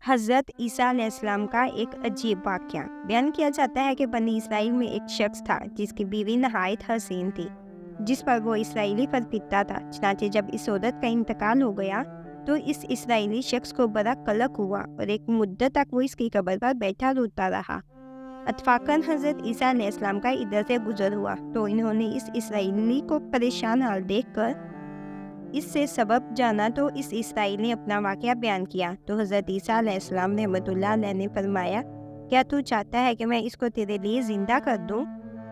حضرت عیسیٰ علیہ السلام کا ایک عجیب واقعہ بیان کیا جاتا ہے کہ بنی اسرائیل میں ایک شخص تھا جس کی بیوی نہایت حسین تھی، جس پر وہ اسرائیلی پر پھرتا تھا۔ چنانچہ جب اس عورت کا انتقال ہو گیا تو اس اسرائیلی شخص کو بڑا قلق ہوا اور ایک مدت تک وہ اس کی قبر پر بیٹھا روتا رہا۔ اتفاقاً حضرت عیسیٰ علیہ السلام کا ادھر سے گزر ہوا تو انہوں نے اس اسرائیلی کو پریشان حال دیکھ کر اس سے سبب جانا تو اس اسرائیل نے اپنا واقعہ بیان کیا تو حضرت عیسیٰ علیہ السلام نے رحمۃ اللہ علیہ نے فرمایا، کیا تو چاہتا ہے کہ میں اس کو تیرے لیے زندہ کر دوں؟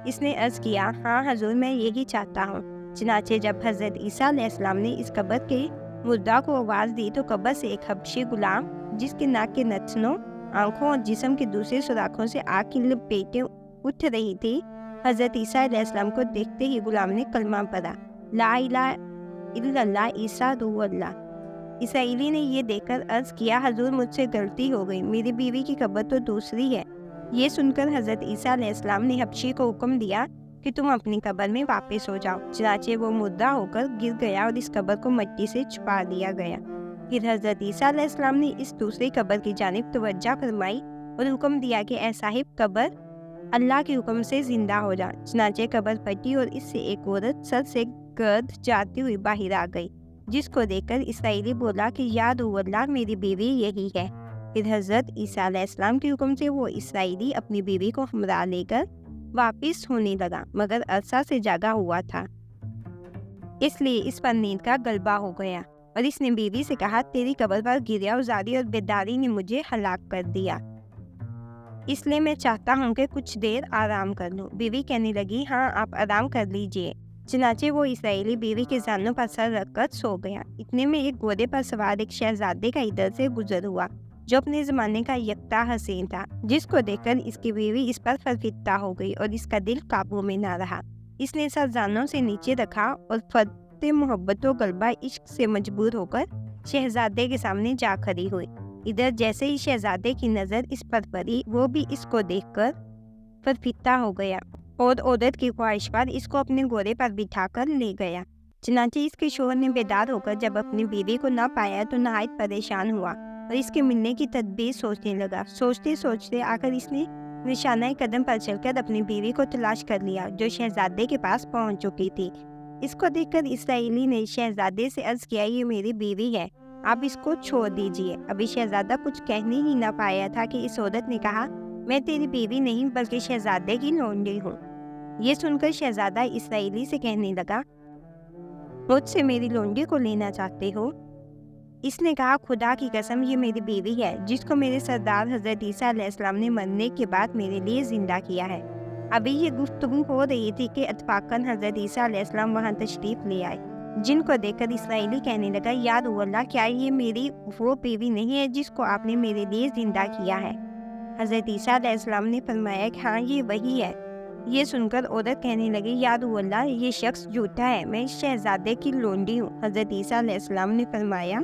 اس نے عرض کیا، ہاں حضور، میں یہی چاہتا ہوں۔ چنانچہ جب حضرت عیسیٰ علیہ السلام نے اس قبر کے مردہ کو آواز دی تو قبر سے ایک حبشی غلام جس کے ناک کے نتنوں، آنکھوں اور جسم کے دوسرے سوراخوں سے آگ کی لپیٹیں اٹھ رہی تھی، حضرت عیسیٰ علیہ السلام کو دیکھتے ہی غلام نے کلمہ پڑھا، لا الہ الا اللہ عیسیٰ روح اللہ۔ اسرائیلی نے یہ دیکھ کر عرض کیا، حضور مجھ سے غلطی ہو گئی، میری بیوی کی قبر تو دوسری ہے۔ یہ سن کر حضرت عیسیٰ علیہ السلام نے حبشی کو حکم دیا کہ تم اپنی قبر میں واپس ہو جاؤ۔ چنانچہ وہ مردہ ہو کر گر گیا اور اس قبر کو مٹی سے چھپا دیا گیا۔ پھر حضرت عیسیٰ علیہ السلام نے اس دوسری قبر کی جانب توجہ فرمائی اور حکم دیا کہ اے صاحب قبر، اللہ کے حکم سے زندہ ہو جا۔ چنانچہ قبر پھٹی اور اس سے ایک عورت سر سے گرد جاتی ہوئی باہر آ گئی، جس کو دیکھ کر اسرائیلی بولا کہ یا روح اللہ، میری بیوی یہی ہے۔ پھر حضرت عیسیٰ علیہ السلام کے حکم سے وہ اسرائیلی اپنی بیوی کو ہمراہ لے کر واپس ہونے لگا، مگر عرصہ سے جاگا ہوا تھا، اس لیے اس پر نیند کا غلبہ ہو گیا اور اس نے بیوی سے کہا، تیری قبر پر گریہ ازاری اور بیداری نے مجھے ہلاک کر دیا، اس لیے میں چاہتا ہوں کہ کچھ دیر آرام کر لوں۔ بیوی کہنے لگی، ہاں آپ آرام کر لیجئے۔ چنانچہ وہ اسرائیلی بیوی کے زانوں پر سر رکھ کر سو گیا۔ اتنے میں ایک گھوڑے پر سوار ایک شہزادے کا ادھر سے گزر ہوا جو اپنے زمانے کا یکتا حسین تھا، جس کو دیکھ کر اس کی بیوی اس پر فرفتہ ہو گئی اور اس کا دل قابو میں نہ رہا۔ اس نے سر زانوں سے نیچے رکھا اور فرط محبت و غلبہ عشق سے مجبور ہو کر شہزادے کے سامنے جا کھڑی ہوئی۔ ادھر جیسے ہی شہزادے کی نظر اس پر پڑی، وہ بھی اس کو دیکھ کر فرفتہ ہو گیا اور عورت کی خواہش پر اس کو اپنے گھوڑے پر بٹھا کر لے گیا۔ چنانچہ اس کے شوہر نے بیدار ہو کر جب اپنی بیوی کو نہ پایا تو نہایت پریشان ہوا اور اس کے ملنے کی تدبیر سوچنے لگا۔ سوچتے سوچتے آخر اس نے نشانہ قدم پر چل کر اپنی بیوی کو تلاش کر لیا، جو شہزادے کے پاس پہنچ چکی تھی۔ اس کو دیکھ کر اسرائیلی نے شہزادے سے عرض کیا، یہ میری بیوی ہے، آپ اس کو چھوڑ دیجئے۔ ابھی شہزادہ کچھ کہنے ہی نہ پایا تھا کہ اس عورت نے کہا، میں تیری بیوی نہیں بلکہ شہزادے کی لونڈی ہوں۔ یہ سن کر شہزادہ اسرائیلی سے کہنے لگا، مجھ سے میری لونڈی کو لینا چاہتے ہو؟ اس نے کہا، خدا کی قسم، یہ میری بیوی ہے جس کو میرے سردار حضرت عیسیٰ علیہ السلام نے مرنے کے بعد میرے لیے زندہ کیا ہے۔ ابھی یہ گفتگو ہو رہی تھی کہ اتفاقاً حضرت عیسیٰ علیہ السلام وہاں تشریف لے آئے، جن کو دیکھ کر اسرائیلی کہنے لگا، یا روح اللہ، کیا یہ میری وہ بیوی نہیں ہے جس کو آپ نے میرے لیے زندہ کیا ہے؟ حضرت عیسیٰ علیہ السلام نے فرمایا کہ ہاں، یہ وہی ہے۔ یہ سن کر عورت کہنے لگی، یا روح اللہ، یہ شخص جھوٹا ہے، میں شہزادے کی لونڈی ہوں۔ حضرت عیسیٰ علیہ السلام نے فرمایا،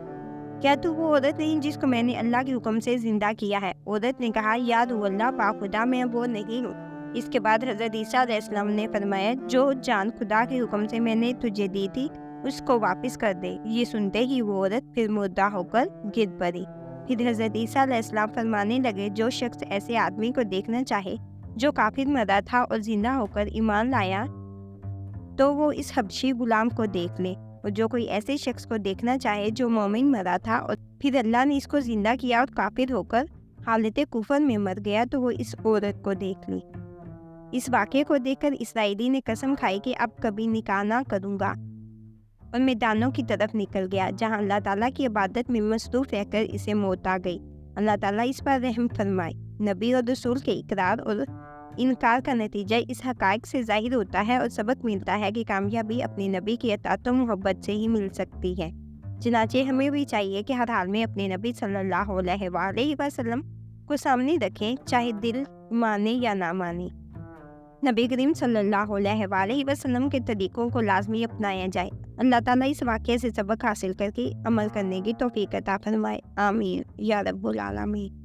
کیا تو وہ عورت نہیں جس کو میں نے اللہ کے حکم سے زندہ کیا ہے؟ عورت نے کہا، یا روح اللہ، باخدا میں وہ نہیں ہوں۔ اس کے بعد حضرت عیسیٰ علیہ السلام نے فرمایا، جو جان خدا کے حکم سے میں نے تجھے دی تھی اس کو واپس کر دے۔ یہ سنتے ہی وہ عورت پھر مردہ ہو کر گر پڑی۔ پھر حضرت عیسیٰ علیہ السلام فرمانے لگے، جو شخص ایسے آدمی کو دیکھنا چاہے جو کافر مرا تھا اور زندہ ہو کر ایمان لایا تو وہ اس حبشی غلام کو دیکھ لے، اور جو کوئی ایسے شخص کو دیکھنا چاہے جو مومن مرا تھا اور پھر اللہ نے اس کو زندہ کیا اور کافر ہو کر حالت کفر میں مر گیا تو وہ اس عورت کو دیکھ لے۔ اس واقعے کو دیکھ کر اسرائیلی نے قسم کھائی کہ اب کبھی نکاح نہ کروں گا اور میدانوں کی طرف نکل گیا، جہاں اللہ تعالیٰ کی عبادت میں مصروف رہ کر اسے موت آ گئی۔ اللہ تعالیٰ اس پر رحم فرمائے۔ نبی اور رسول کے اقرار اور انکار کا نتیجہ اس حقائق سے ظاہر ہوتا ہے اور سبق ملتا ہے کہ کامیابی اپنے نبی کی اطاعت و محبت سے ہی مل سکتی ہے۔ چنانچہ ہمیں بھی چاہیے کہ ہر حال میں اپنے نبی صلی اللہ علیہ وآلہ وسلم کو سامنے رکھیں، چاہے دل مانے یا نہ مانے۔ نبی کریم صلی اللہ علیہ وآلہ وسلم کے طریقوں کو لازمی اپنایا جائے۔ اللہ تعالیٰ اس واقعے سے سبق حاصل کر کے عمل کرنے کی توفیق عطا فرمائے۔ آمین یا رب العالمین۔